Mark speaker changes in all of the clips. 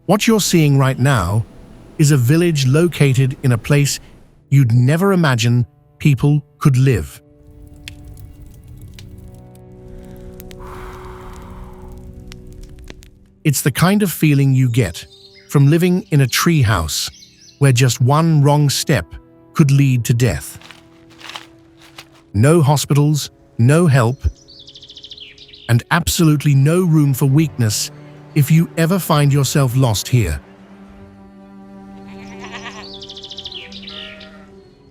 Speaker 1: What you're seeing right now is a village located in a place you'd never imagine people could live. It's the kind of feeling you get from living in a tree house where just one wrong step could lead to death. No hospitals, no help, and absolutely no room for weakness if you ever find yourself lost here.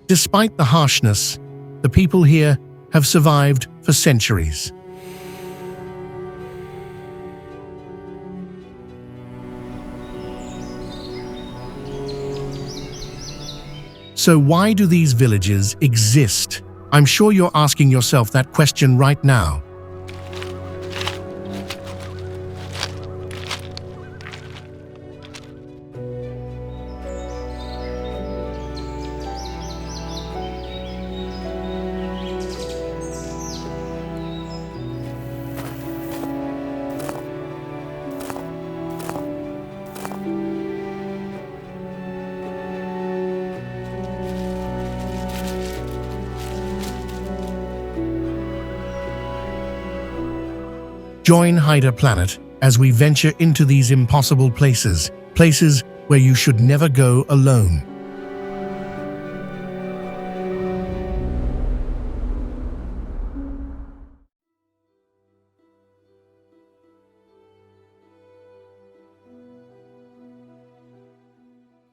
Speaker 1: Despite the harshness, the people here have survived for centuries. So why do these villages exist? I'm sure you're asking yourself that question right now. Join Haida Planet as we venture into these impossible places, places where you should never go alone.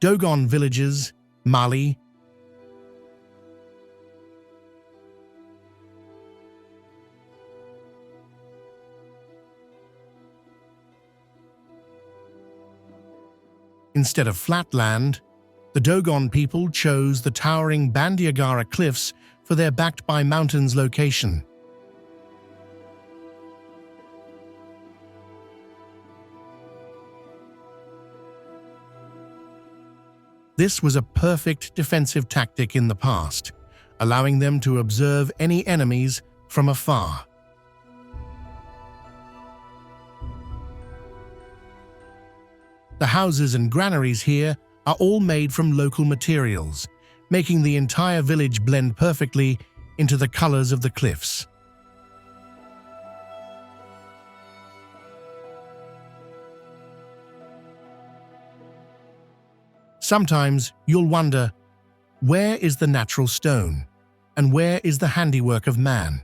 Speaker 1: Dogon villages, Mali. Instead of flat land, the Dogon people chose the towering Bandiagara cliffs for their backed-by-mountains location. This was a perfect defensive tactic in the past, allowing them to observe any enemies from afar. The houses and granaries here are all made from local materials, making the entire village blend perfectly into the colors of the cliffs. Sometimes you'll wonder, where is the natural stone, and where is the handiwork of man?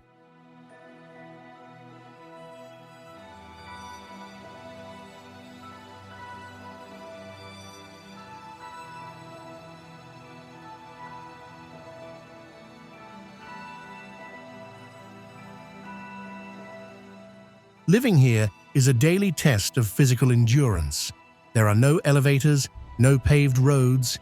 Speaker 1: Living here is a daily test of physical endurance. There are no elevators, no paved roads.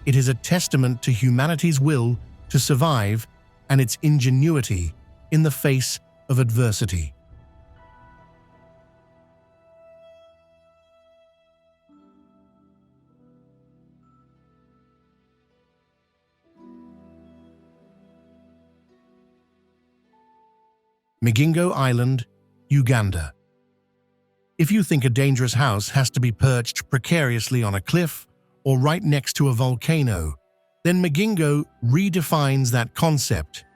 Speaker 1: It is a testament to humanity's will to survive and its ingenuity in the face of adversity. Migingo Island, Uganda. If you think a dangerous house has to be perched precariously on a cliff or right next to a volcano, then Migingo redefines that concept.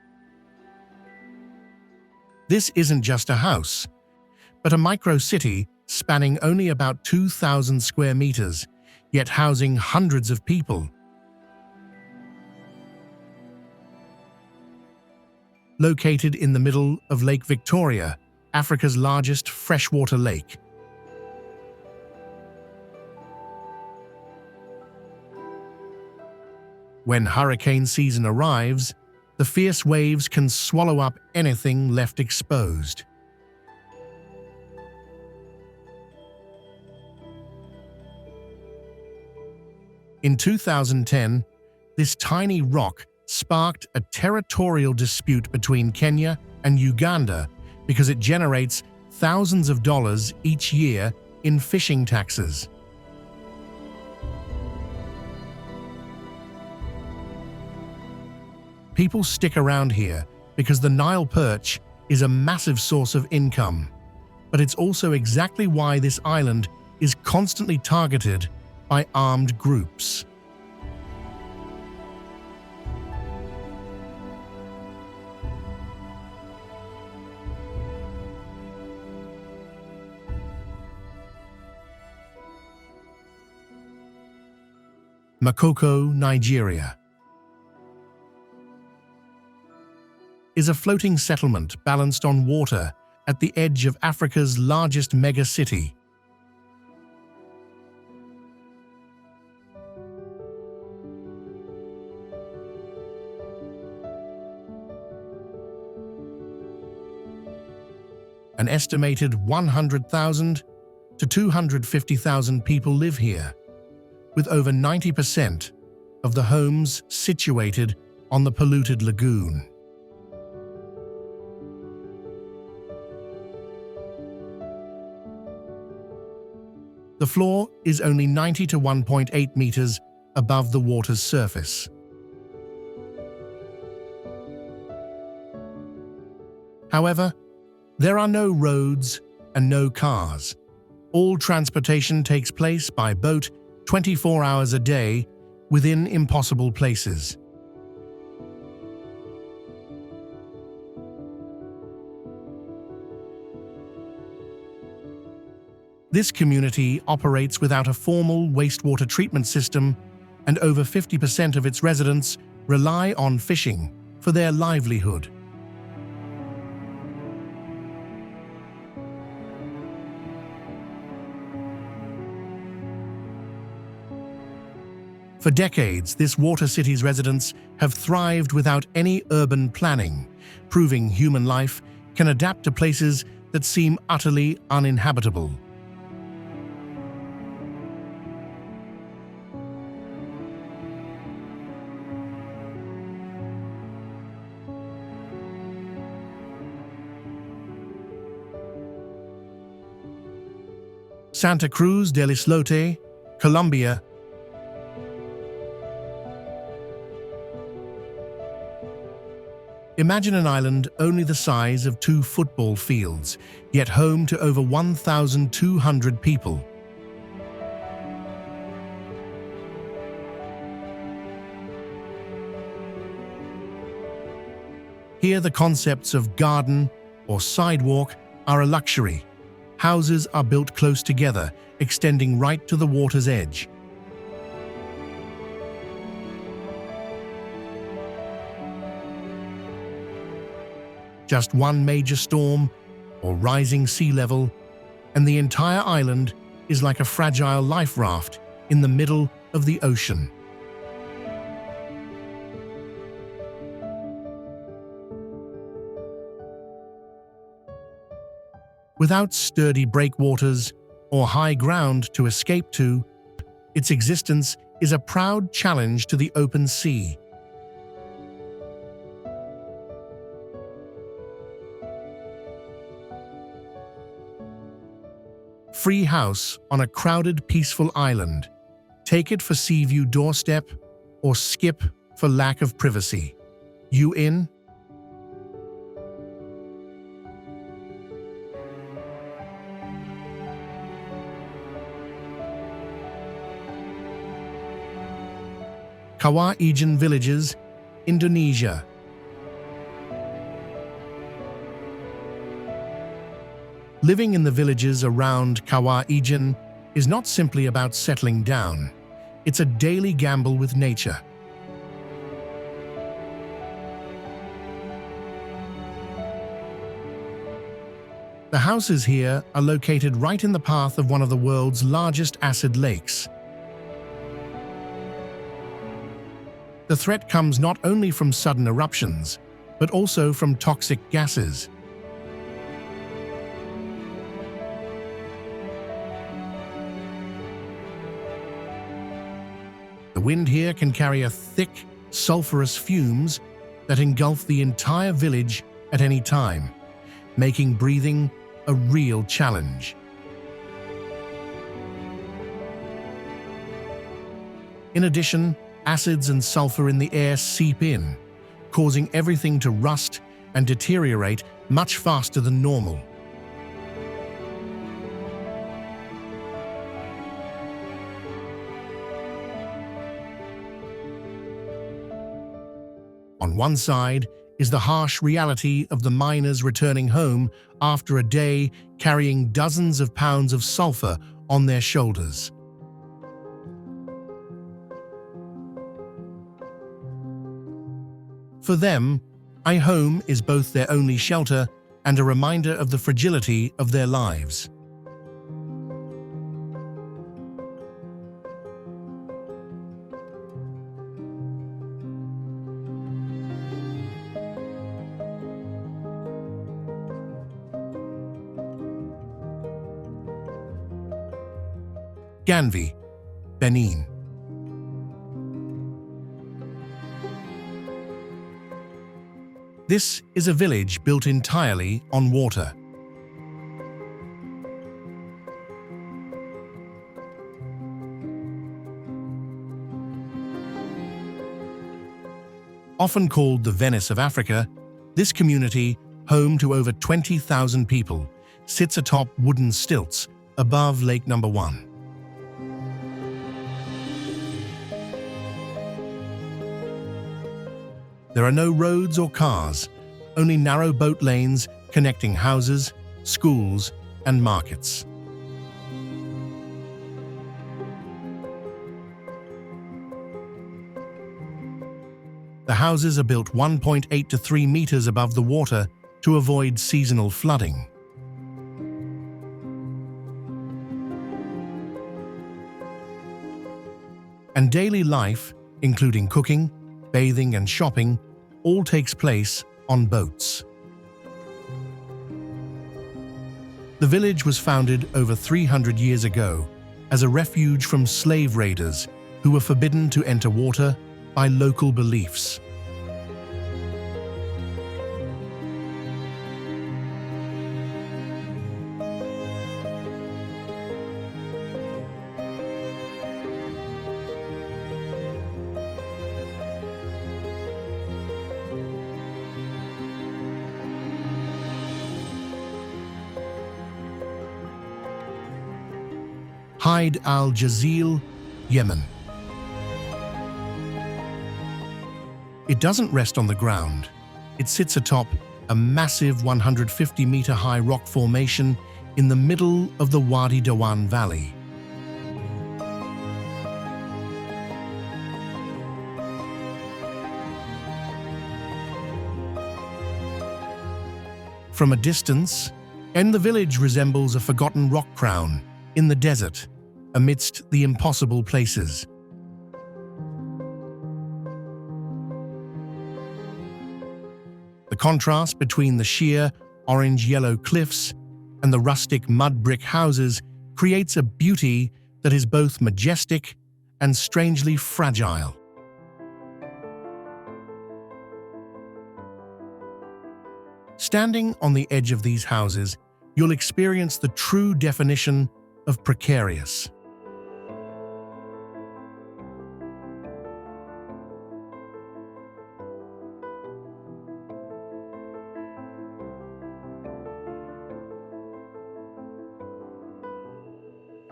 Speaker 1: This isn't just a house, but a micro-city spanning only about 2,000 square meters, yet housing hundreds of people. Located in the middle of Lake Victoria, Africa's largest freshwater lake. When hurricane season arrives, the fierce waves can swallow up anything left exposed. In 2010, this tiny rock sparked a territorial dispute between Kenya and Uganda because it generates thousands of dollars each year in fishing taxes. People stick around here because the Nile perch is a massive source of income. But it's also exactly why this island is constantly targeted by armed groups. Makoko, Nigeria, is a floating settlement balanced on water at the edge of Africa's largest megacity. An estimated 100,000 to 250,000 people live here, with over 90% of the homes situated on the polluted lagoon. The floor is only 90 to 1.8 meters above the water's surface. However, there are no roads and no cars. All transportation takes place by boat 24 hours a day within impossible places. This community operates without a formal wastewater treatment system, and over 50% of its residents rely on fishing for their livelihood. For decades, this water city's residents have thrived without any urban planning, proving human life can adapt to places that seem utterly uninhabitable. Santa Cruz del Islote, Colombia. Imagine an island only the size of 2 football fields, yet home to over 1,200 people. Here, the concepts of garden or sidewalk are a luxury. Houses are built close together, extending right to the water's edge. Just one major storm or rising sea level, and the entire island is like a fragile life raft in the middle of the ocean. Without sturdy breakwaters or high ground to escape to, its existence is a proud challenge to the open sea. Free house on a crowded, peaceful island. Take it for sea view doorstep, or skip for lack of privacy. You in? Kawah Ijen villages, Indonesia. Living in the villages around Kawah Ijen is not simply about settling down. It's a daily gamble with nature. The houses here are located right in the path of one of the world's largest acid lakes. The threat comes not only from sudden eruptions, but also from toxic gases. The wind here can carry a thick, sulfurous fumes that engulf the entire village at any time, making breathing a real challenge. In addition, acids and sulfur in the air seep in, causing everything to rust and deteriorate much faster than normal. On one side is the harsh reality of the miners returning home after a day carrying dozens of pounds of sulfur on their shoulders. For them, a home is both their only shelter and a reminder of the fragility of their lives. Ganvie, Benin. This is a village built entirely on water. Often called the Venice of Africa, this community, home to over 20,000 people, sits atop wooden stilts above Lake No. 1. There are no roads or cars, only narrow boat lanes connecting houses, schools, and markets. The houses are built 1.8 to 3 meters above the water to avoid seasonal flooding. And daily life, including cooking, bathing and shopping, all takes place on boats. The village was founded over 300 years ago as a refuge from slave raiders who were forbidden to enter water by local beliefs. Haidi al-Jazzil, Yemen. It doesn't rest on the ground. It sits atop a massive 150-meter-high rock formation in the middle of the Wadi Dogon Valley. From a distance, the village resembles a forgotten rock crown in the desert, amidst the impossible places. The contrast between the sheer orange-yellow cliffs and the rustic mud brick houses creates a beauty that is both majestic and strangely fragile. Standing on the edge of these houses, you'll experience the true definition of precarious.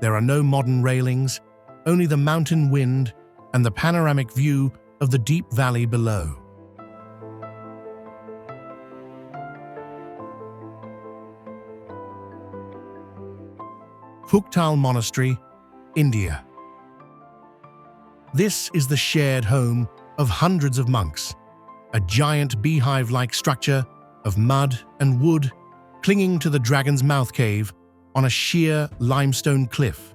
Speaker 1: There are no modern railings, only the mountain wind and the panoramic view of the deep valley below. Phuktal Monastery, India. This is the shared home of hundreds of monks, a giant beehive-like structure of mud and wood clinging to the Dragon's Mouth cave on a sheer limestone cliff.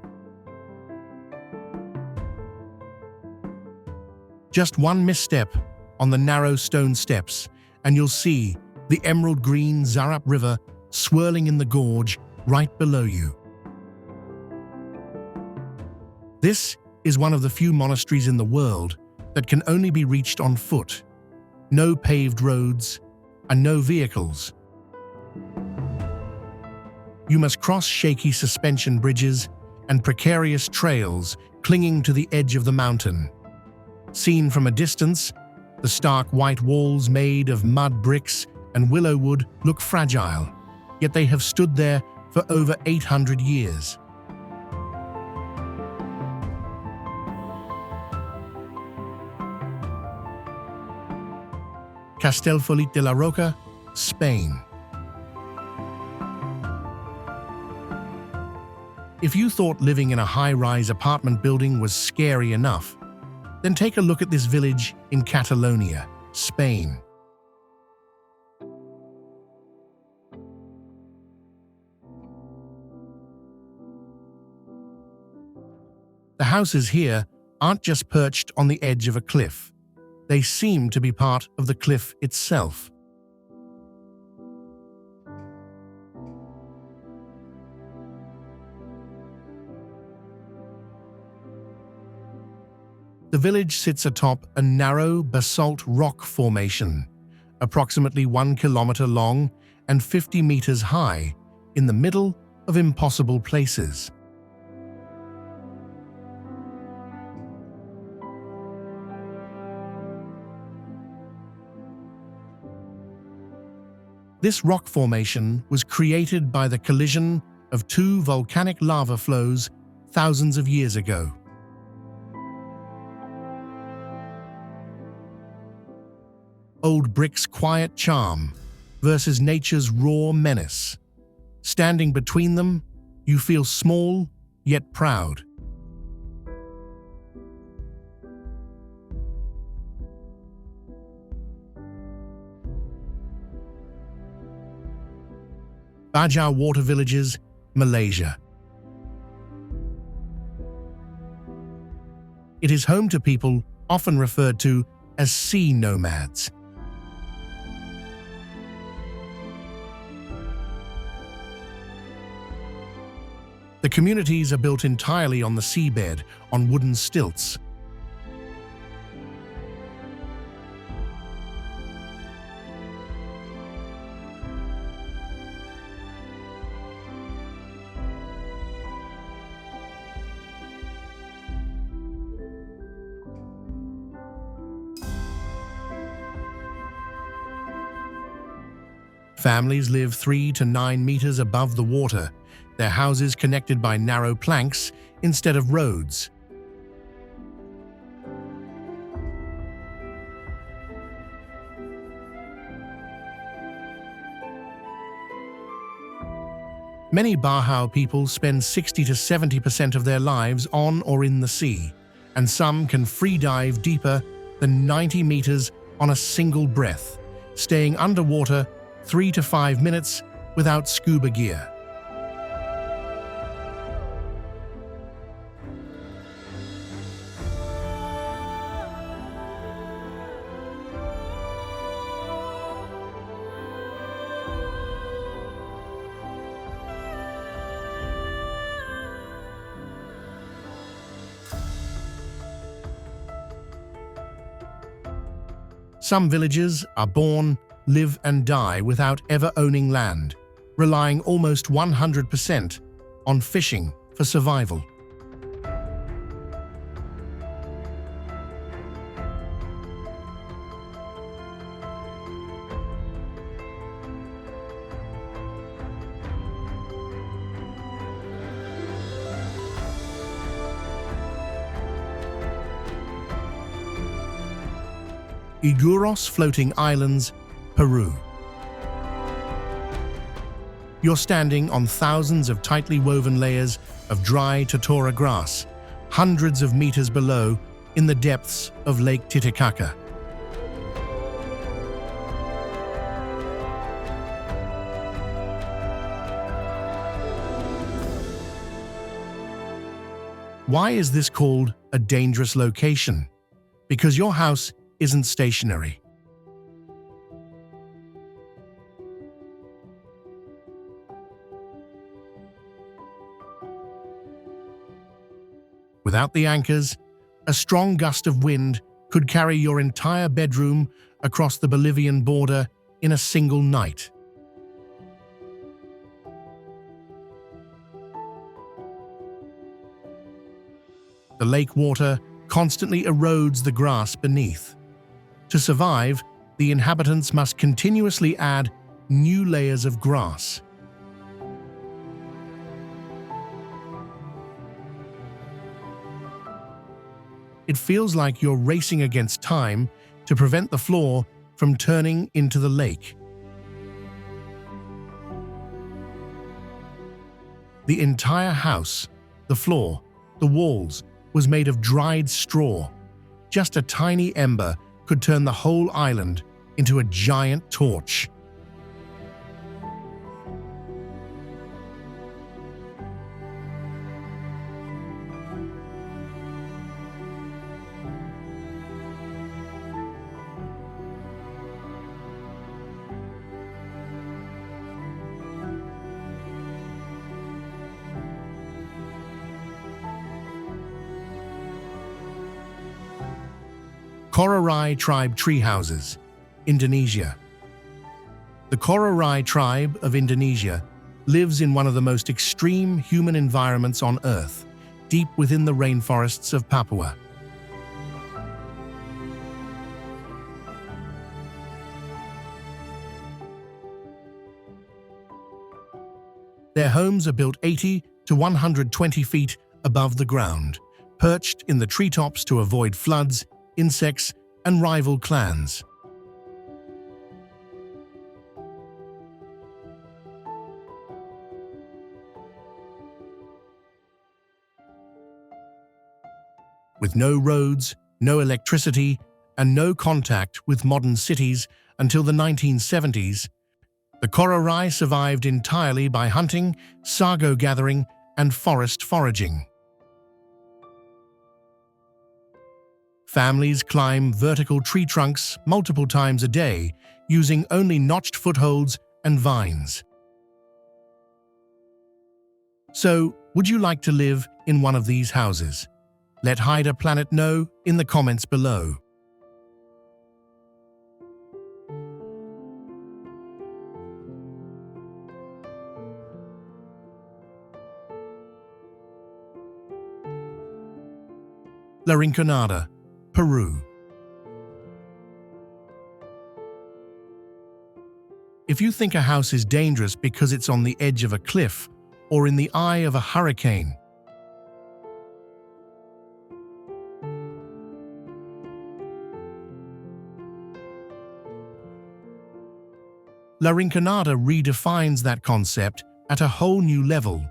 Speaker 1: Just one misstep on the narrow stone steps, and you'll see the emerald green Zarap River swirling in the gorge right below you. This is one of the few monasteries in the world that can only be reached on foot. No paved roads and no vehicles. You must cross shaky suspension bridges and precarious trails clinging to the edge of the mountain. Seen from a distance, the stark white walls made of mud bricks and willow wood look fragile, yet they have stood there for over 800 years. Castellfollit de la Roca, Spain. If you thought living in a high-rise apartment building was scary enough, then take a look at this village in Catalonia, Spain. The houses here aren't just perched on the edge of a cliff. They seem to be part of the cliff itself. The village sits atop a narrow basalt rock formation, approximately 1 kilometer long and 50 meters high, in the middle of impossible places. This rock formation was created by the collision of two volcanic lava flows thousands of years ago. Old brick's quiet charm versus nature's raw menace. Standing between them, you feel small yet proud. Baja Water Villages, Malaysia. It is home to people often referred to as sea nomads. The communities are built entirely on the seabed, on wooden stilts. Families live 3 to 9 meters above the water, their houses connected by narrow planks instead of roads. Many Baja people spend 60 to 70% of their lives on or in the sea, and some can free dive deeper than 90 meters on a single breath, staying underwater 3 to 5 minutes without scuba gear. Some villages are born, live and die without ever owning land, relying almost 100% on fishing for survival. Uros floating islands, Peru. You're standing on thousands of tightly woven layers of dry totora grass, hundreds of meters below in the depths of Lake Titicaca. Why is this called a dangerous location? Because your house isn't stationary. Without the anchors, a strong gust of wind could carry your entire bedroom across the Bolivian border in a single night. The lake water constantly erodes the grass beneath. To survive, the inhabitants must continuously add new layers of grass. It feels like you're racing against time to prevent the floor from turning into the lake. The entire house, the floor, the walls, was made of dried straw. Just a tiny ember could turn the whole island into a giant torch. Kororai Tribe Treehouses, Indonesia. The Kororai tribe of Indonesia lives in one of the most extreme human environments on Earth, deep within the rainforests of Papua. Their homes are built 80 to 120 feet above the ground, perched in the treetops to avoid floods, insects, and rival clans. With no roads, no electricity, and no contact with modern cities until the 1970s, the Kororai survived entirely by hunting, sago gathering, and forest foraging. Families climb vertical tree trunks multiple times a day, using only notched footholds and vines. So, would you like to live in one of these houses? Let Haida Planet know in the comments below. La Rinconada, Peru. If you think a house is dangerous because it's on the edge of a cliff or in the eye of a hurricane, La Rinconada redefines that concept at a whole new level,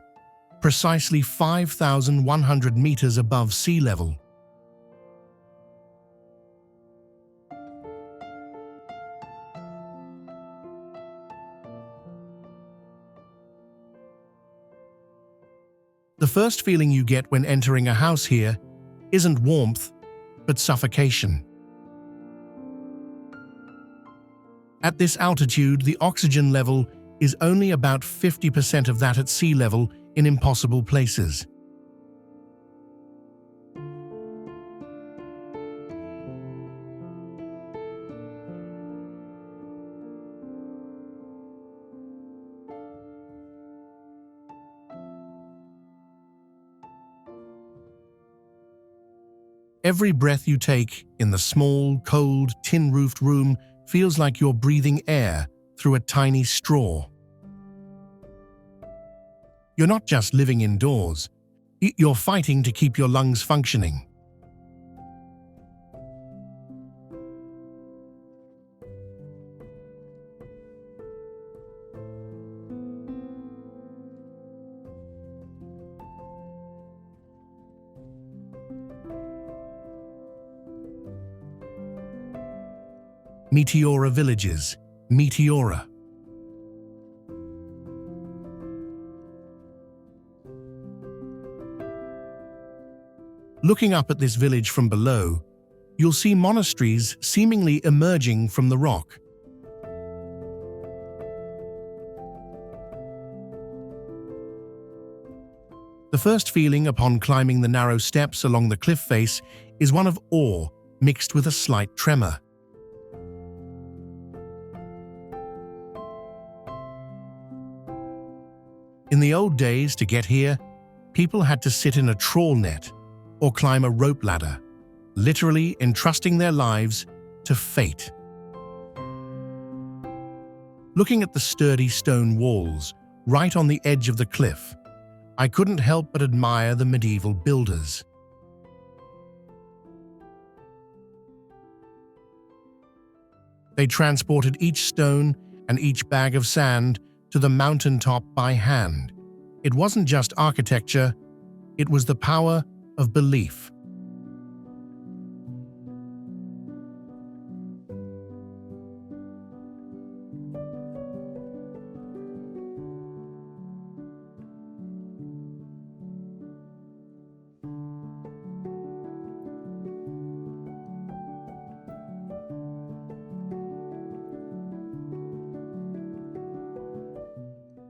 Speaker 1: precisely 5,100 meters above sea level. The first feeling you get when entering a house here isn't warmth, but suffocation. At this altitude, the oxygen level is only about 50% of that at sea level in impossible places. Every breath you take in the small, cold, tin-roofed room feels like you're breathing air through a tiny straw. You're not just living indoors, you're fighting to keep your lungs functioning. Meteora villages, Meteora. Looking up at this village from below, you'll see monasteries seemingly emerging from the rock. The first feeling upon climbing the narrow steps along the cliff face is one of awe mixed with a slight tremor. In the old days, to get here, people had to sit in a trawl net or climb a rope ladder, literally entrusting their lives to fate. Looking at the sturdy stone walls, right on the edge of the cliff, I couldn't help but admire the medieval builders. They transported each stone and each bag of sand to the mountaintop by hand. It wasn't just architecture, it was the power of belief.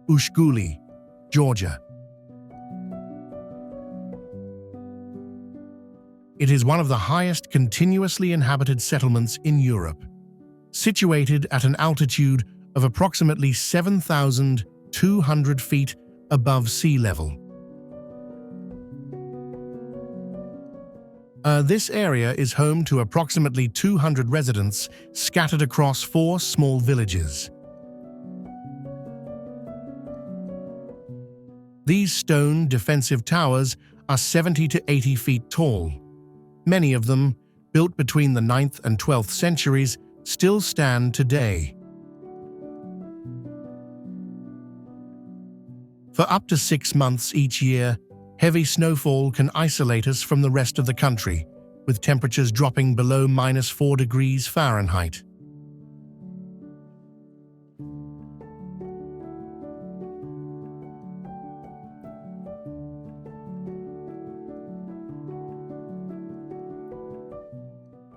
Speaker 1: Ushguli, Georgia. It is one of the highest continuously inhabited settlements in Europe, situated at an altitude of approximately 7,200 feet above sea level. This area is home to approximately 200 residents scattered across 4 small villages. These stone defensive towers are 70 to 80 feet tall. Many of them, built between the 9th and 12th centuries, still stand today. For up to 6 months each year, heavy snowfall can isolate us from the rest of the country, with temperatures dropping below -4 degrees Fahrenheit.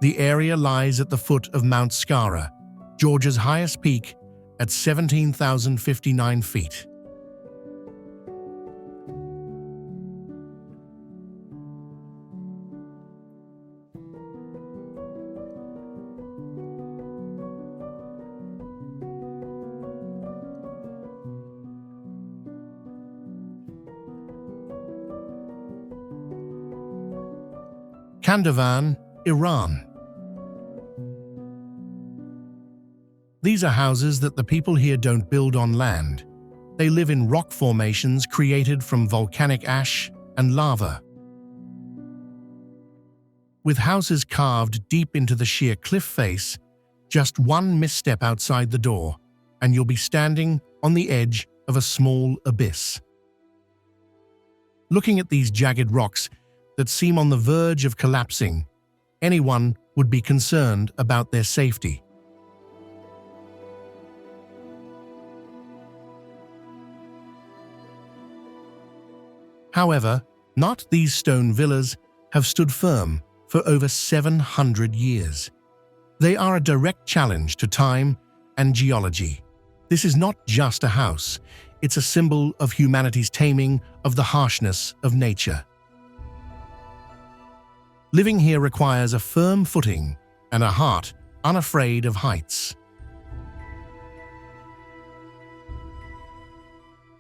Speaker 1: The area lies at the foot of Mount Skara, Georgia's highest peak, at 17,059 feet. Kandahar, Iran. These are houses that the people here don't build on land. They live in rock formations created from volcanic ash and lava. With houses carved deep into the sheer cliff face, just one misstep outside the door, and you'll be standing on the edge of a small abyss. Looking at these jagged rocks that seem on the verge of collapsing, anyone would be concerned about their safety. However, not these stone villas have stood firm for over 700 years. They are a direct challenge to time and geology. This is not just a house, it's a symbol of humanity's taming of the harshness of nature. Living here requires a firm footing and a heart unafraid of heights.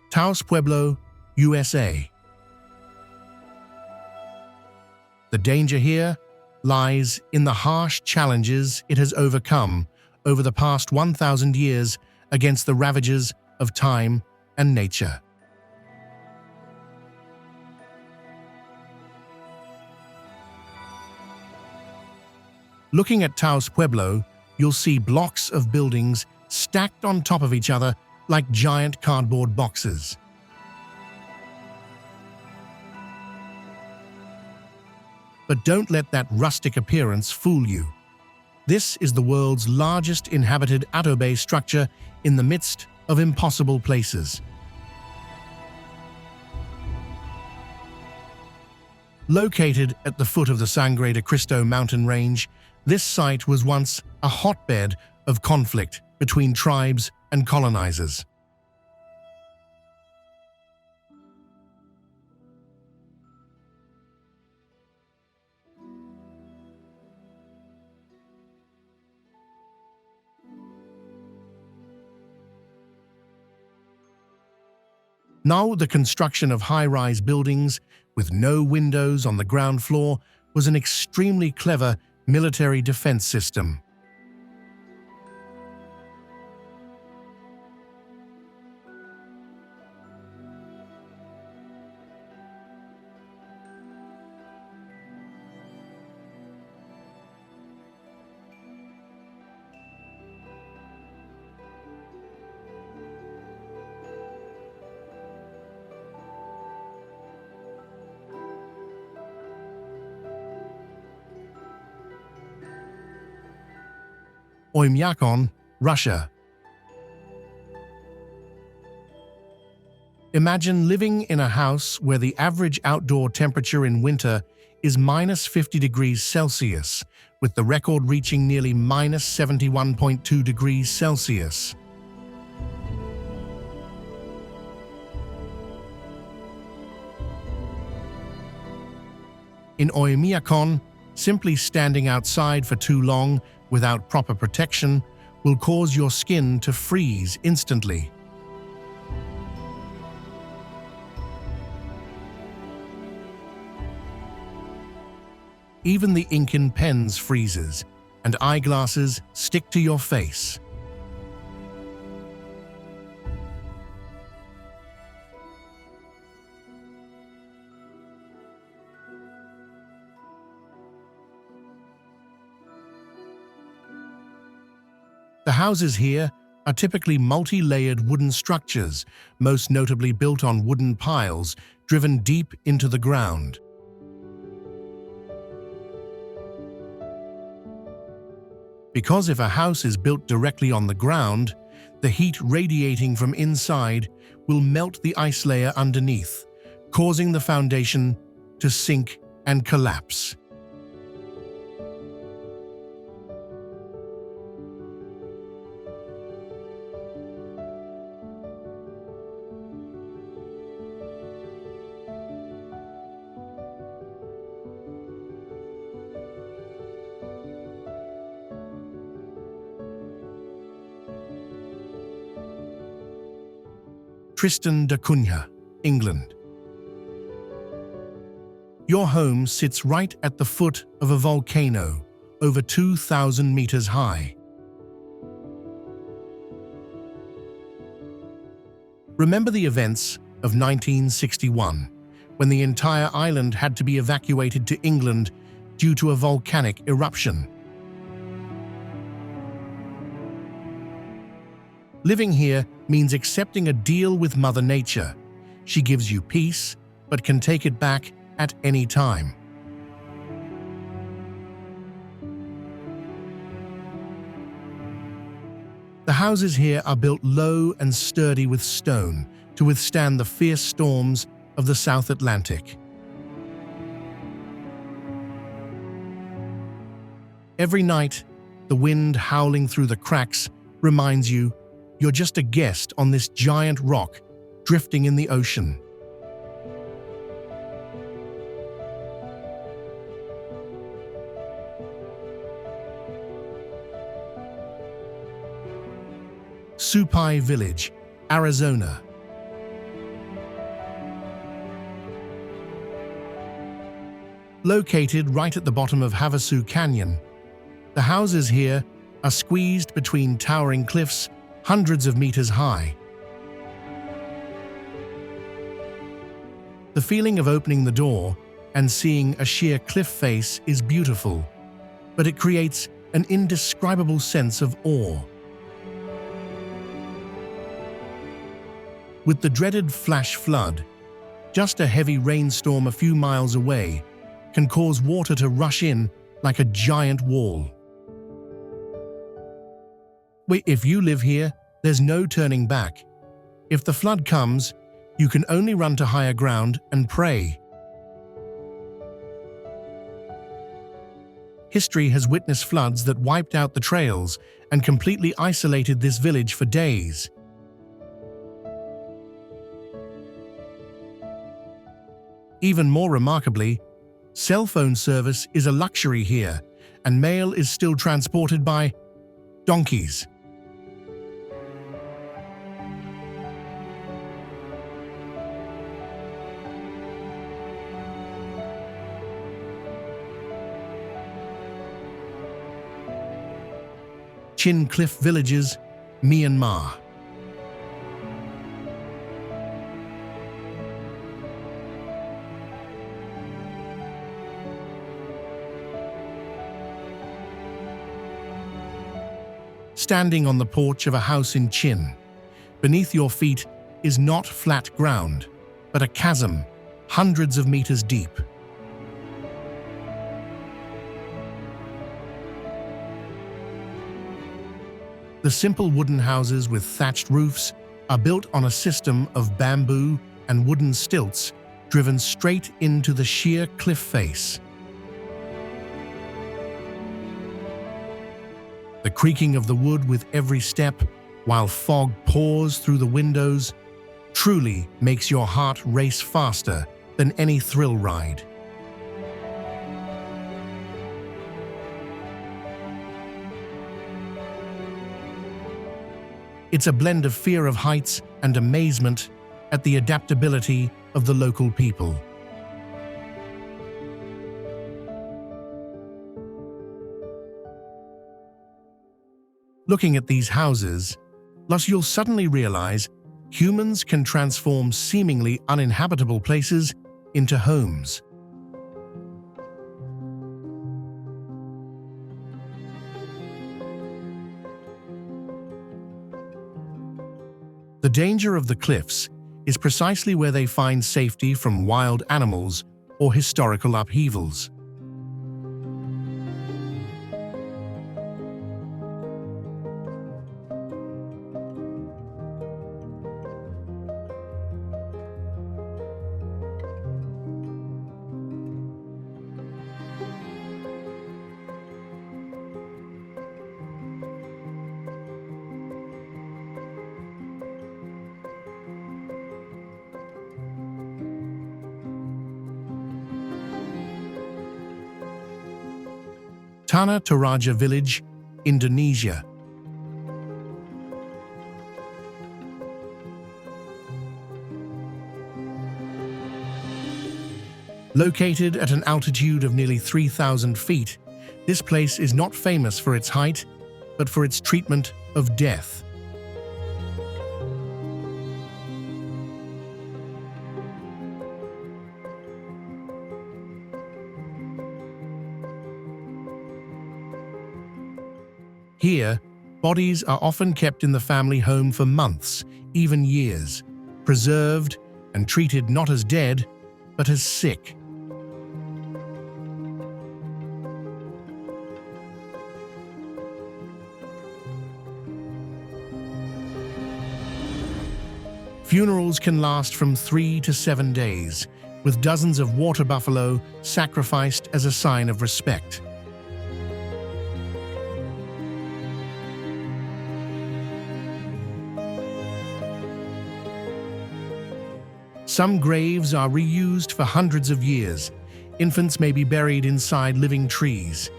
Speaker 1: Taos Pueblo, USA. The danger here lies in the harsh challenges it has overcome over the past 1,000 years against the ravages of time and nature. Looking at Taos Pueblo, you'll see blocks of buildings stacked on top of each other like giant cardboard boxes. But don't let that rustic appearance fool you. This is the world's largest inhabited adobe structure in the midst of impossible places. Located at the foot of the Sangre de Cristo mountain range, this site was once a hotbed of conflict between tribes and colonizers. Now, the construction of high-rise buildings with no windows on the ground floor was an extremely clever military defense system. Oymyakon, Russia. Imagine living in a house where the average outdoor temperature in winter is minus 50 degrees Celsius, with the record reaching nearly minus 71.2 degrees Celsius. In Oymyakon, simply standing outside for too long without proper protection will cause your skin to freeze instantly. Even the ink in pens freezes, and eyeglasses stick to your face. The houses here are typically multi-layered wooden structures, most notably built on wooden piles driven deep into the ground. Because if a house is built directly on the ground, the heat radiating from inside will melt the ice layer underneath, causing the foundation to sink and collapse. Tristan da Cunha, England. Your home sits right at the foot of a volcano, over 2,000 meters high. Remember the events of 1961, when the entire island had to be evacuated to England due to a volcanic eruption. Living here means accepting a deal with Mother Nature. She gives you peace, but can take it back at any time. The houses here are built low and sturdy with stone to withstand the fierce storms of the South Atlantic. Every night, the wind howling through the cracks reminds you you're just a guest on this giant rock drifting in the ocean. Supai Village, Arizona. Located right at the bottom of Havasu Canyon, the houses here are squeezed between towering cliffs hundreds of meters high. The feeling of opening the door and seeing a sheer cliff face is beautiful, but it creates an indescribable sense of awe. With the dreaded flash flood, just a heavy rainstorm a few miles away can cause water to rush in like a giant wall. If you live here, there's no turning back. If the flood comes, you can only run to higher ground and pray. History has witnessed floods that wiped out the trails and completely isolated this village for days. Even more remarkably, cell phone service is a luxury here, and mail is still transported by donkeys. Chin Cliff Villages, Myanmar. Standing on the porch of a house in Chin, beneath your feet is not flat ground, but a chasm hundreds of meters deep. The simple wooden houses with thatched roofs are built on a system of bamboo and wooden stilts driven straight into the sheer cliff face. The creaking of the wood with every step, while fog pours through the windows, truly makes your heart race faster than any thrill ride. It's a blend of fear of heights and amazement at the adaptability of the local people. Looking at these houses, you'll suddenly realize humans can transform seemingly uninhabitable places into homes. The danger of the cliffs is precisely where they find safety from wild animals or historical upheavals. Tanah Toraja village, Indonesia. Located at an altitude of nearly 3,000 feet, this place is not famous for its height, but for its treatment of death. Here, bodies are often kept in the family home for months, even years, preserved and treated not as dead, but as sick. Funerals can last from 3 to 7 days, with dozens of water buffalo sacrificed as a sign of respect. Some graves are reused for hundreds of years. Infants may be buried inside living trees.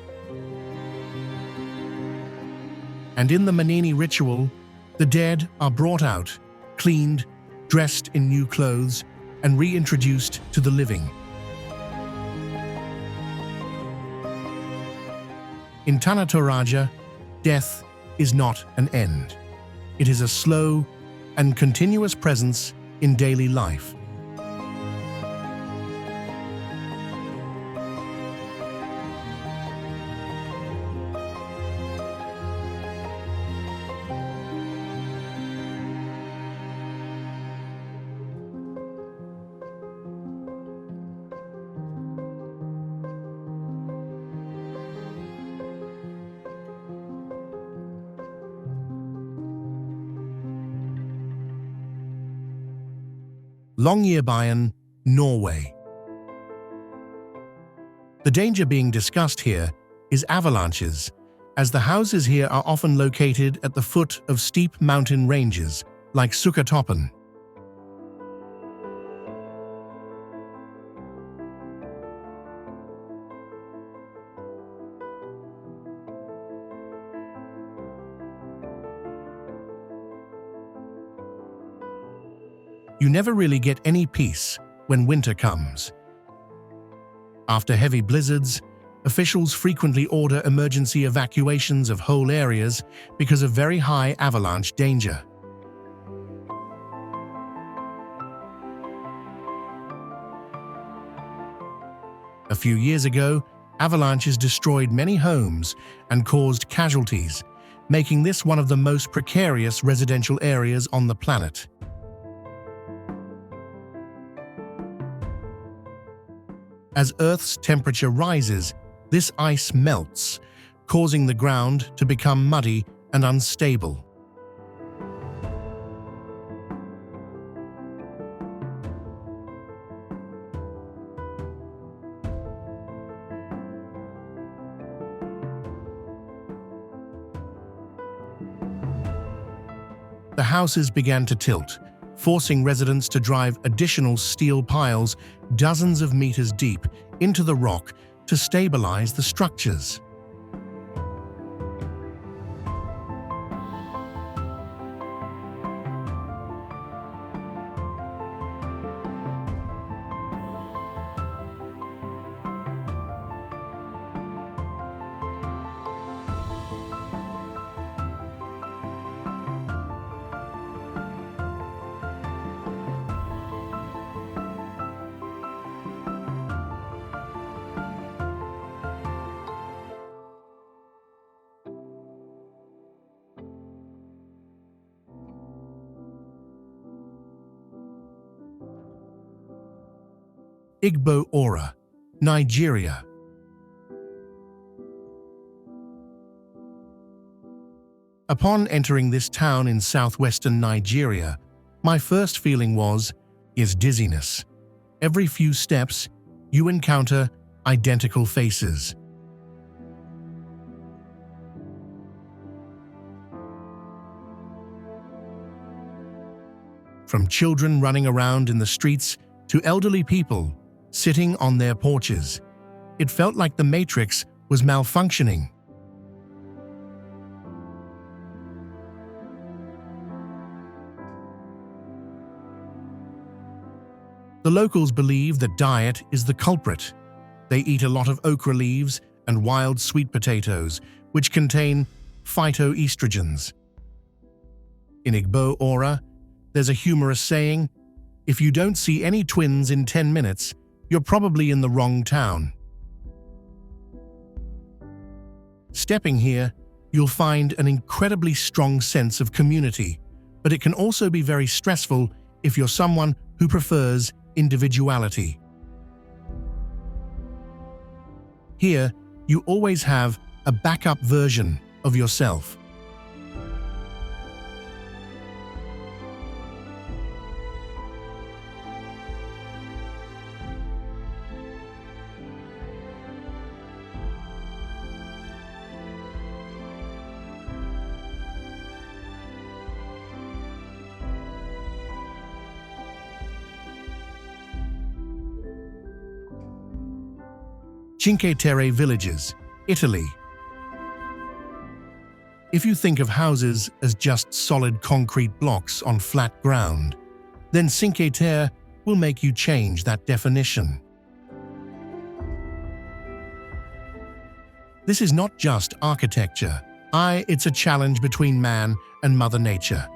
Speaker 1: And in the Manini ritual, the dead are brought out, cleaned, dressed in new clothes, and reintroduced to the living. In Tanah Toraja, death is not an end. It is a slow and continuous presence in daily life. Longyearbyen, Norway. The danger being discussed here is avalanches, as the houses here are often located at the foot of steep mountain ranges, like Sukatoppen. You never really get any peace when winter comes. After heavy blizzards, officials frequently order emergency evacuations of whole areas because of very high avalanche danger. A few years ago, avalanches destroyed many homes and caused casualties, making this one of the most precarious residential areas on the planet. As Earth's temperature rises, this ice melts, causing the ground to become muddy and unstable. The houses began to tilt, forcing residents to drive additional steel piles dozens of meters deep into the rock to stabilize the structures. Igbo Ora, Nigeria. Upon entering this town in southwestern Nigeria, my first feeling is dizziness. Every few steps, you encounter identical faces. From children running around in the streets to elderly people sitting on their porches, it felt like the Matrix was malfunctioning. The locals believe that diet is the culprit. They eat a lot of okra leaves and wild sweet potatoes, which contain phytoestrogens. In Igbo Ora, there's a humorous saying, "If you don't see any twins in 10 minutes, you're probably in the wrong town." Stepping here, you'll find an incredibly strong sense of community, but it can also be very stressful if you're someone who prefers individuality. Here, you always have a backup version of yourself. Cinque Terre villages, Italy. If you think of houses as just solid concrete blocks on flat ground, then Cinque Terre will make you change that definition. This is not just architecture. It's a challenge between man and Mother Nature.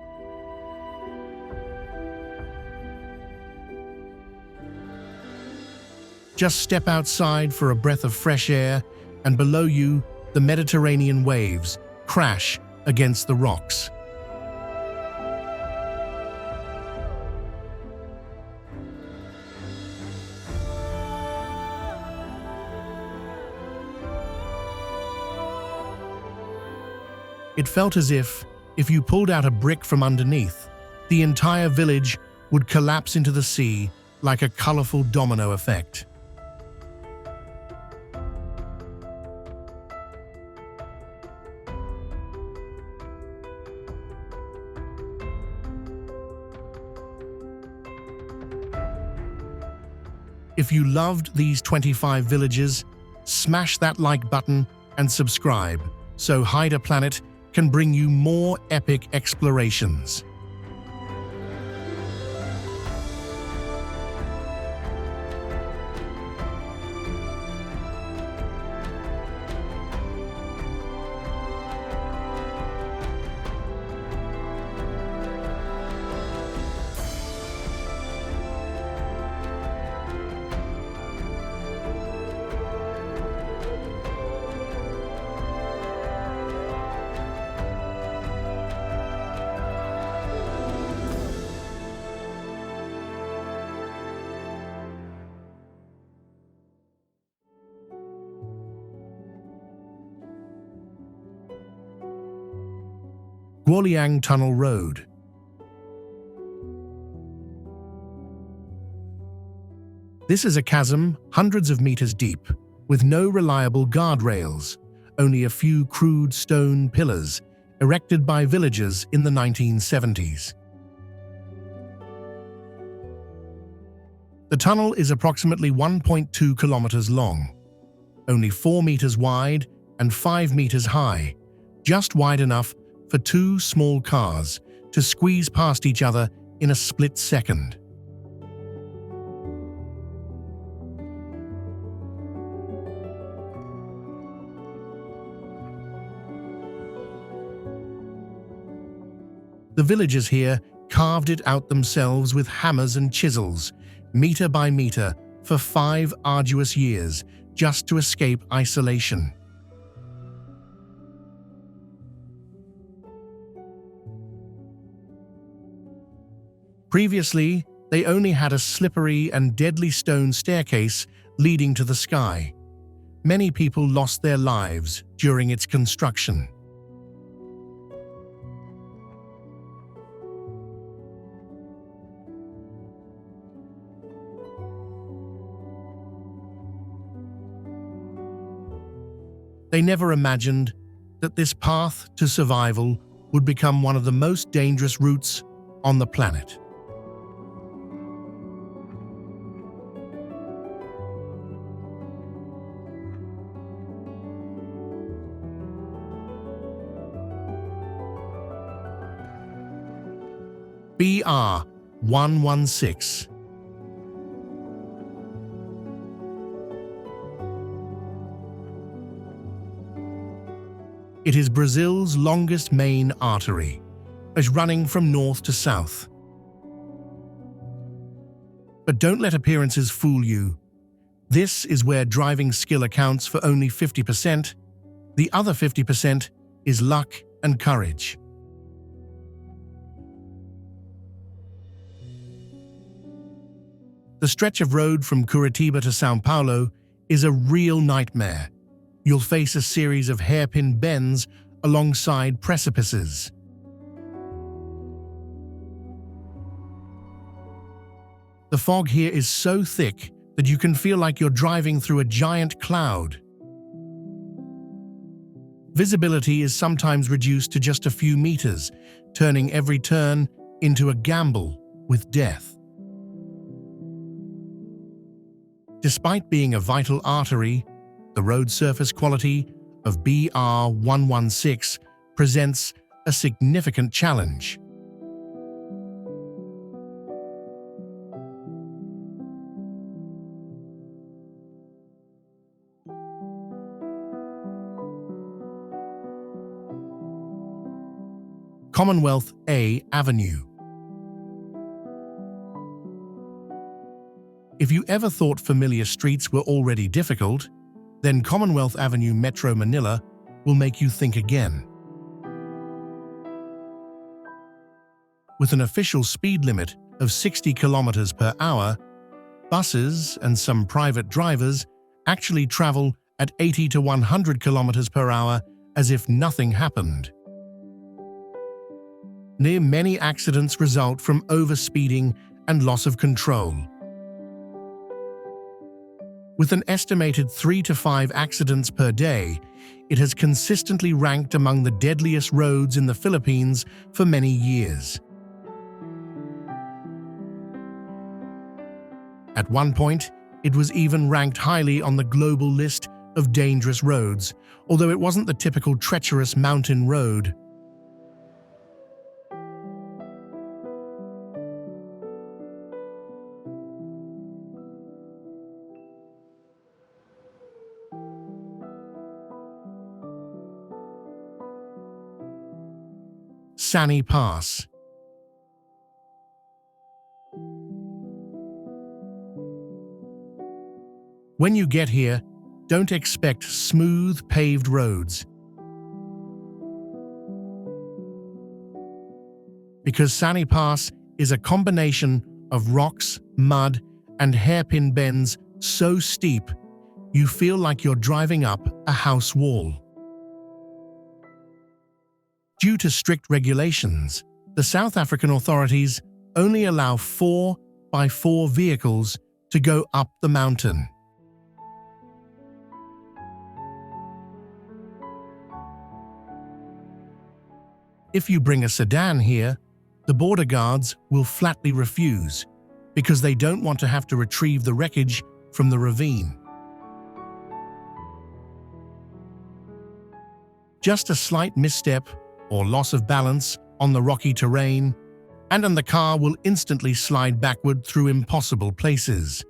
Speaker 1: Just step outside for a breath of fresh air, and below you, the Mediterranean waves crash against the rocks. It felt as if you pulled out a brick from underneath, the entire village would collapse into the sea like a colorful domino effect. If you loved these 25 villages, smash that like button and subscribe so Haida Planet can bring you more epic explorations. Guoliang Tunnel Road. This is a chasm hundreds of meters deep, with no reliable guardrails, only a few crude stone pillars erected by villagers in the 1970s. The tunnel is approximately 1.2 kilometers long, only 4 meters wide and 5 meters high, just wide enough for 2 small cars to squeeze past each other in a split second. The villagers here carved it out themselves with hammers and chisels, meter by meter, for 5 arduous years, just to escape isolation. Previously, they only had a slippery and deadly stone staircase leading to the sky. Many people lost their lives during its construction. They never imagined that this path to survival would become one of the most dangerous routes on the planet. BR 116. It is Brazil's longest main artery, as running from north to south. But don't let appearances fool you. This is where driving skill accounts for only 50%. The other 50% is luck and courage. The stretch of road from Curitiba to São Paulo is a real nightmare. You'll face a series of hairpin bends alongside precipices. The fog here is so thick that you can feel like you're driving through a giant cloud. Visibility is sometimes reduced to just a few meters, turning every turn into a gamble with death. Despite being a vital artery, the road surface quality of BR 116 presents a significant challenge. Commonwealth Avenue. If you ever thought familiar streets were already difficult, then Commonwealth Avenue, Metro Manila, will make you think again. With an official speed limit of 60 kilometers per hour, buses and some private drivers actually travel at 80 to 100 kilometers per hour as if nothing happened. Near many accidents result from overspeeding and loss of control. With an estimated 3 to 5 accidents per day, it has consistently ranked among the deadliest roads in the Philippines for many years. At one point, it was even ranked highly on the global list of dangerous roads, although it wasn't the typical treacherous mountain road. Sani Pass. When you get here, don't expect smooth, paved roads. Because Sani Pass is a combination of rocks, mud, and hairpin bends so steep, you feel like you're driving up a house wall. Due to strict regulations, the South African authorities only allow 4x4 vehicles to go up the mountain. If you bring a sedan here, the border guards will flatly refuse because they don't want to have to retrieve the wreckage from the ravine. Just a slight misstep or loss of balance on the rocky terrain, and then the car will instantly slide backward through impossible places.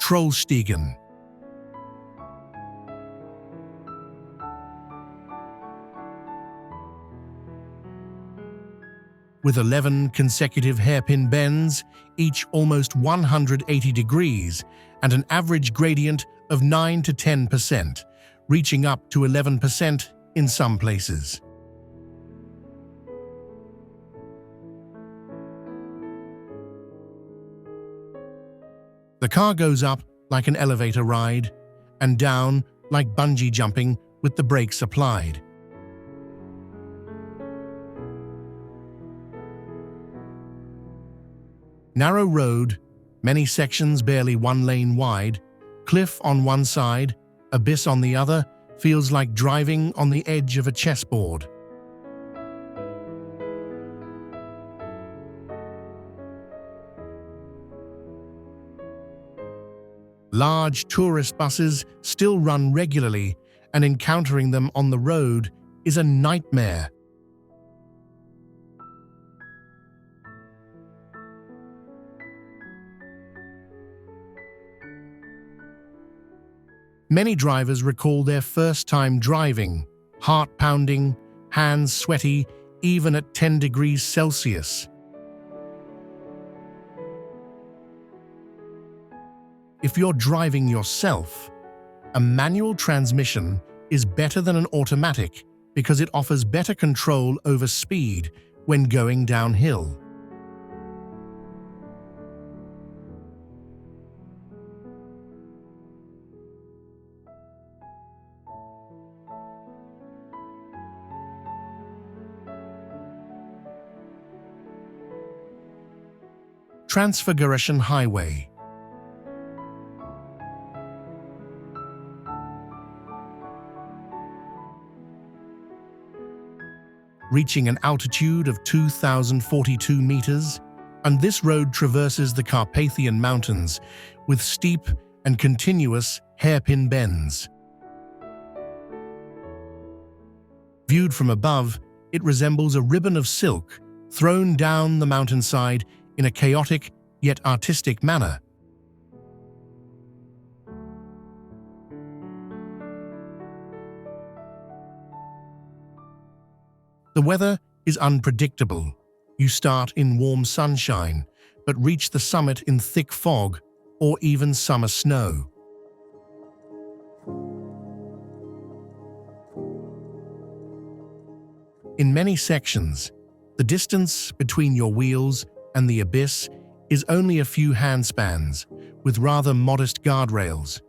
Speaker 1: Trollstigen. With 11 consecutive hairpin bends, each almost 180 degrees, and an average gradient of 9 to 10%, reaching up to 11% in some places. The car goes up like an elevator ride and down like bungee jumping with the brakes applied. Narrow road, many sections barely 1 lane wide, cliff on one side, abyss on the other, feels like driving on the edge of a chessboard. Large tourist buses still run regularly, and encountering them on the road is a nightmare. Many drivers recall their first time driving, heart pounding, hands sweaty, even at 10 degrees Celsius. If you're driving yourself, a manual transmission is better than an automatic because it offers better control over speed when going downhill. Transfiguration Highway. Reaching an altitude of 2,042 meters, and this road traverses the Carpathian Mountains with steep and continuous hairpin bends. Viewed from above, it resembles a ribbon of silk thrown down the mountainside in a chaotic yet artistic manner. The weather is unpredictable. You start in warm sunshine, but reach the summit in thick fog or even summer snow. In many sections, the distance between your wheels and the abyss is only a few handspans, with rather modest guardrails.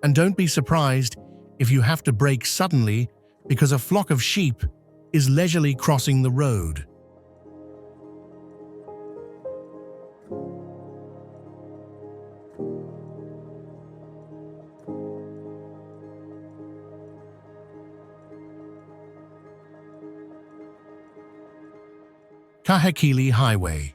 Speaker 1: And don't be surprised if you have to brake suddenly because a flock of sheep is leisurely crossing the road. Kahekili Highway.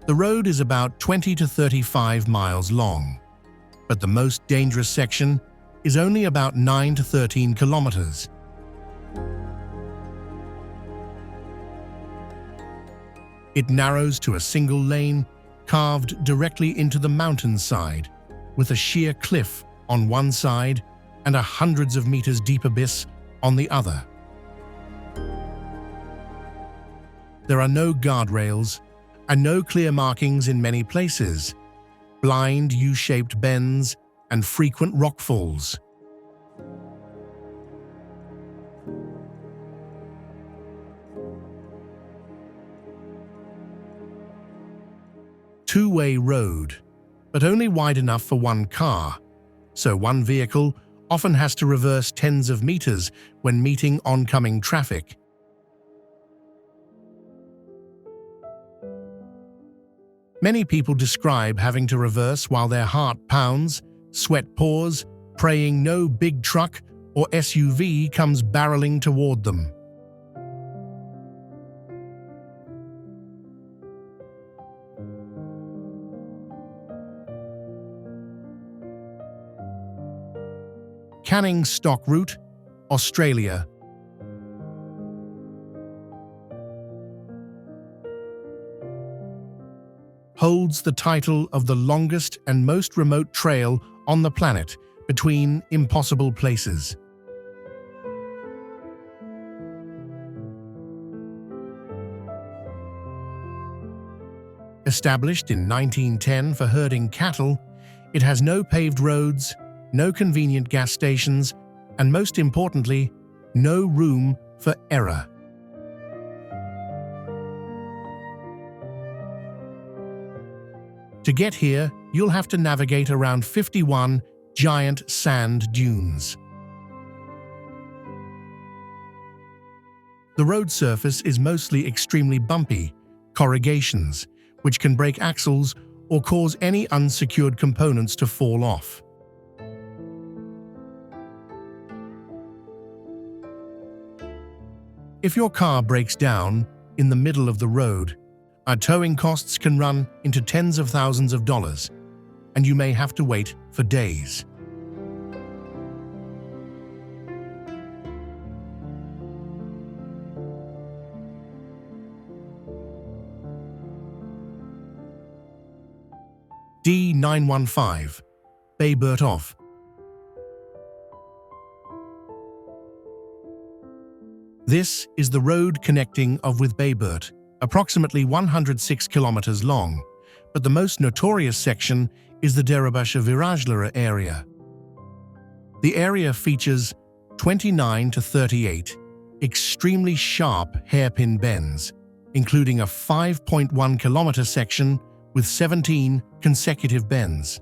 Speaker 1: The road is about 20 to 35 miles long, but the most dangerous section is only about 9 to 13 kilometers. It narrows to a single lane carved directly into the mountainside, with a sheer cliff on one side and a hundreds of meters deep abyss on the other. There are no guardrails, and no clear markings in many places, blind U-shaped bends, and frequent rockfalls. Two-way road, but only wide enough for one car, so one vehicle often has to reverse tens of meters when meeting oncoming traffic. Many people describe having to reverse while their heart pounds, sweat pours, praying no big truck or SUV comes barreling toward them. Canning stock route, Australia. Holds the title of the longest and most remote trail on the planet between impossible places. Established in 1910 for herding cattle, it has no paved roads, no convenient gas stations, and most importantly, no room for error. To get here, you'll have to navigate around 51 giant sand dunes. The road surface is mostly extremely bumpy, corrugations, which can break axles or cause any unsecured components to fall off. If your car breaks down in the middle of the road, our towing costs can run into tens of thousands of dollars, and you may have to wait for days. D915, Bayburt off. This is the road connecting of with Bayburt, approximately 106 kilometers long, but the most notorious section is the Derabasha Virajlara area. The area features 29 to 38 extremely sharp hairpin bends, including a 5.1 kilometer section with 17 consecutive bends.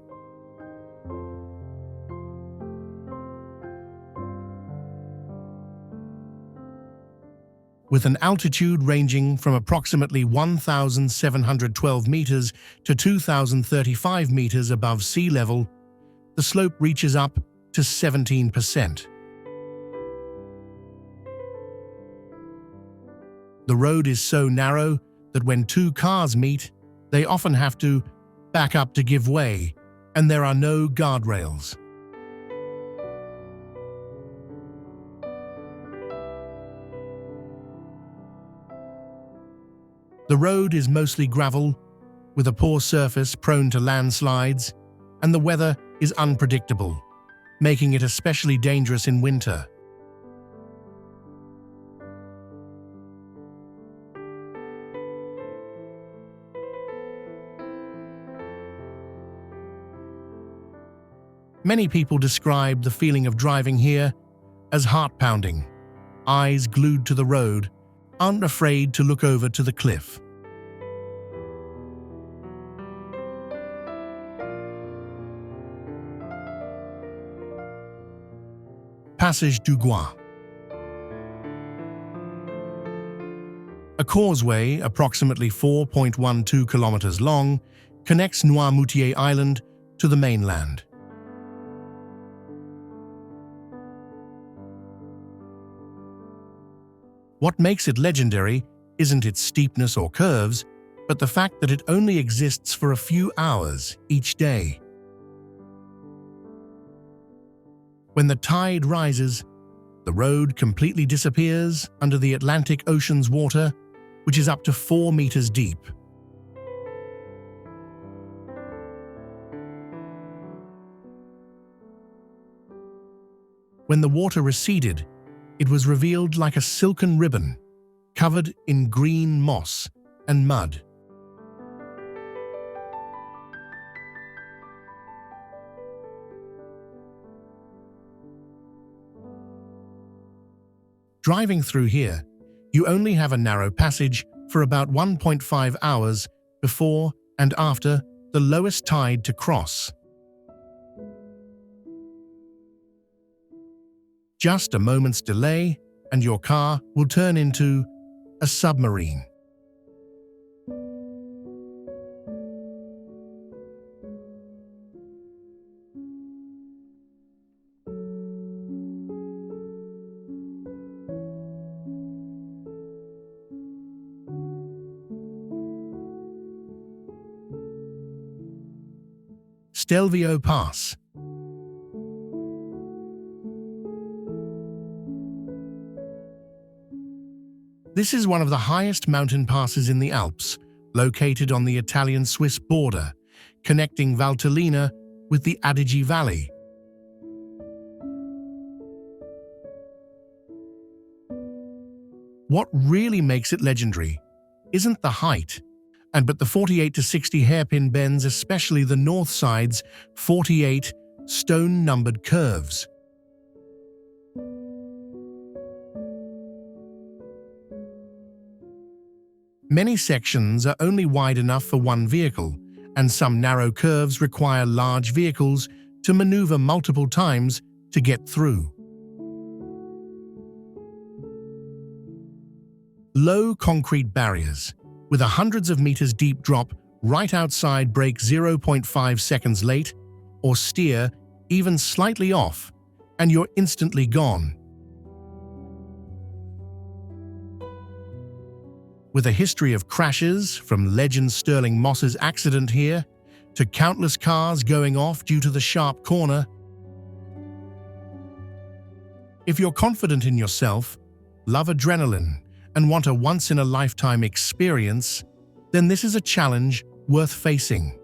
Speaker 1: With an altitude ranging from approximately 1,712 meters to 2,035 meters above sea level, the slope reaches up to 17%. The road is so narrow that when two cars meet, they often have to back up to give way, and there are no guardrails. The road is mostly gravel, with a poor surface prone to landslides, and the weather is unpredictable, making it especially dangerous in winter. Many people describe the feeling of driving here as heart-pounding, eyes glued to the road, unafraid to look over to the cliff. Passage du Gois. A causeway, approximately 4.12 kilometers long, connects Noirmoutier Island to the mainland. What makes it legendary isn't its steepness or curves, but the fact that it only exists for a few hours each day. When the tide rises, the road completely disappears under the Atlantic Ocean's water, which is up to 4 meters deep. When the water receded, it was revealed like a silken ribbon, covered in green moss and mud. Driving through here, you only have a narrow passage for about 1.5 hours before and after the lowest tide to cross. Just a moment's delay, and your car will turn into a submarine. Castellfollit Pass. This is one of the highest mountain passes in the Alps, located on the Italian-Swiss border, connecting Valtellina with the Adige Valley. What really makes it legendary isn't the height, but the 48 to 60 hairpin bends, especially the north side's 48 stone-numbered curves. Many sections are only wide enough for one vehicle, and some narrow curves require large vehicles to maneuver multiple times to get through. Low concrete barriers, with a hundreds of meters deep drop right outside, brake 0.5 seconds late or steer even slightly off, and you're instantly gone. With a history of crashes, from legend Sterling Moss's accident here to countless cars going off due to the sharp corner. If you're confident in yourself, love adrenaline, and want a once-in-a-lifetime experience, then this is a challenge worth facing.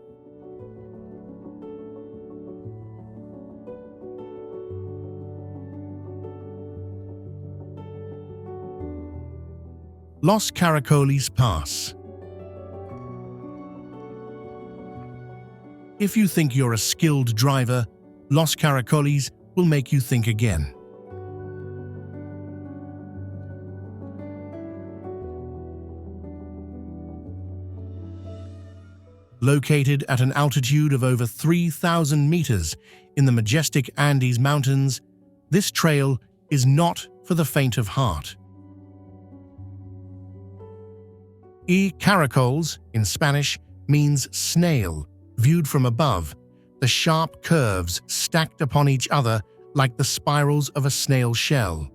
Speaker 1: Los Caracoles Pass. If you think you're a skilled driver, Los Caracoles will make you think again. Located at an altitude of over 3,000 meters in the majestic Andes Mountains, this trail is not for the faint of heart. Caracoles, in Spanish, means snail, viewed from above, the sharp curves stacked upon each other like the spirals of a snail shell.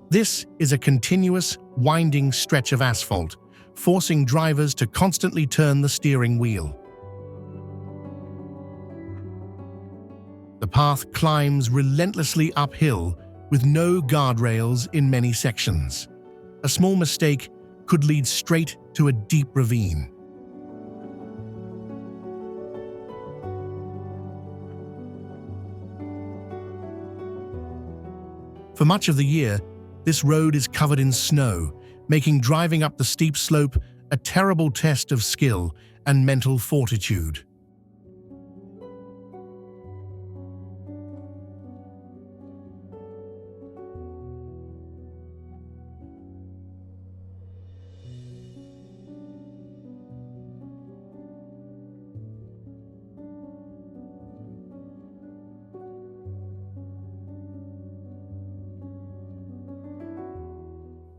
Speaker 1: This is a continuous, winding stretch of asphalt, forcing drivers to constantly turn the steering wheel. The path climbs relentlessly uphill with no guardrails in many sections. A small mistake could lead straight to a deep ravine. For much of the year, this road is covered in snow, making driving up the steep slope a terrible test of skill and mental fortitude.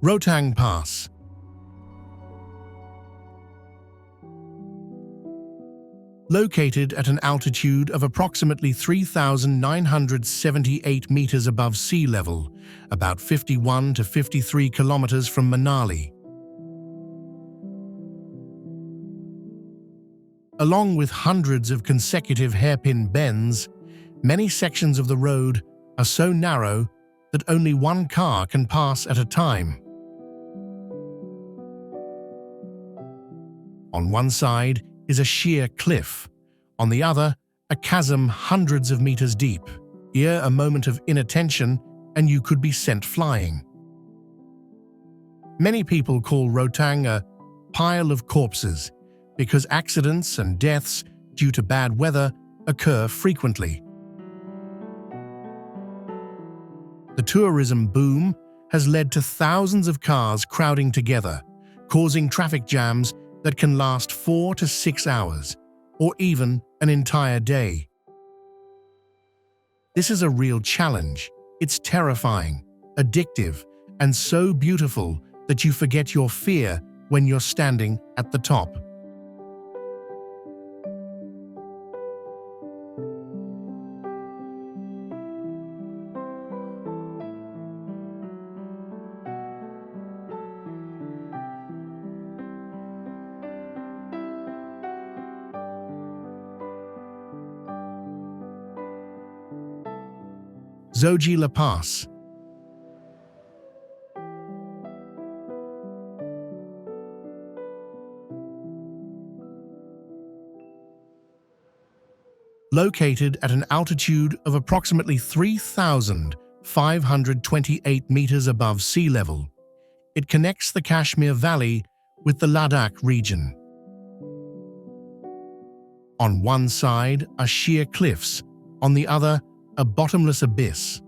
Speaker 1: Roca Pass. Located at an altitude of approximately 3,978 meters above sea level, about 51 to 53 kilometers from Manali. Along with hundreds of consecutive hairpin bends, many sections of the road are so narrow that only one car can pass at a time. On one side is a sheer cliff, on the other, a chasm hundreds of meters deep. Here, a moment of inattention, and you could be sent flying. Many people call Roca a pile of corpses, because accidents and deaths due to bad weather occur frequently. The tourism boom has led to thousands of cars crowding together, causing traffic jams that can last 4 to 6 hours, or even an entire day. This is a real challenge. It's terrifying, addictive, and so beautiful that you forget your fear when you're standing at the top. al-Jazzil Pass. Located at an altitude of approximately 3,528 meters above sea level, it connects the Kashmir Valley with the Ladakh region. On one side are sheer cliffs, on the other, a bottomless abyss.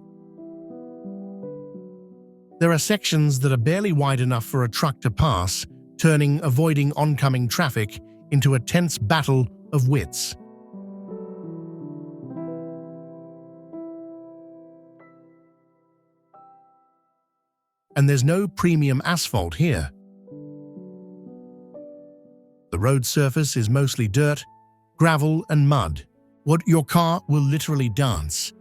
Speaker 1: There are sections that are barely wide enough for a truck to pass, turning avoiding oncoming traffic into a tense battle of wits. And there's no premium asphalt here. The road surface is mostly dirt, gravel, and mud. What your car will literally dance